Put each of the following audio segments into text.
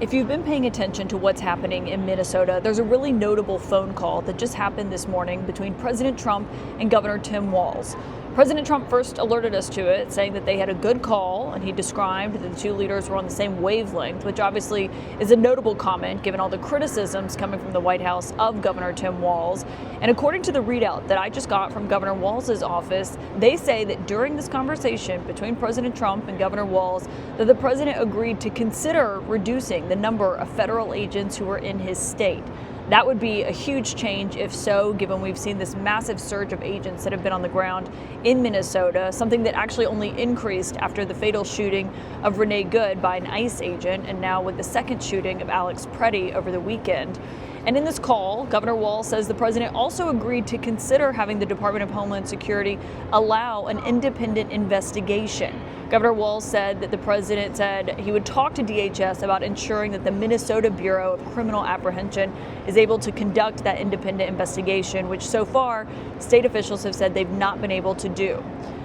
If you've been paying attention to what's happening in Minnesota, there's a really notable phone call that just happened this morning between President Trump and Governor Tim Walz. President Trump first alerted us to it, saying that they had a good call, and he described that the two leaders were on the same wavelength, which obviously is a notable comment given all the criticisms coming from the White House of Governor Tim Walz. And according to the readout that I just got from Governor Walz's office, they say that during this conversation between President Trump and Governor Walz, that the president agreed to consider reducing the number of federal agents who were in his state. That would be a huge change if so, given we've seen this massive surge of agents that have been on the ground in Minnesota, something that actually only increased after the fatal shooting of Renee Good by an ICE agent, and now with the second shooting of Alex Preddy over the weekend. And in this call, Governor Walz says the president also agreed to consider having the Department of Homeland Security allow an independent investigation. Governor Walz said that the president said he would talk to DHS about ensuring that the Minnesota Bureau of Criminal Apprehension is able to conduct that independent investigation, which so far state officials have said they've not been able to do.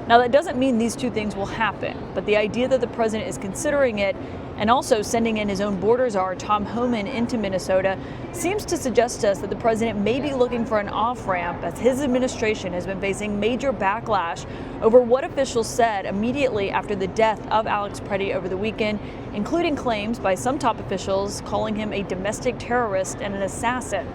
Now, that doesn't mean these two things will happen, but the idea that the president is considering it and also sending in his own border czar, Tom Homan, into Minnesota seems to suggest to us that the president may be looking for an off-ramp, as his administration has been facing major backlash over what officials said immediately after the death of Alex Preddy over the weekend, including claims by some top officials calling him a domestic terrorist and an assassin.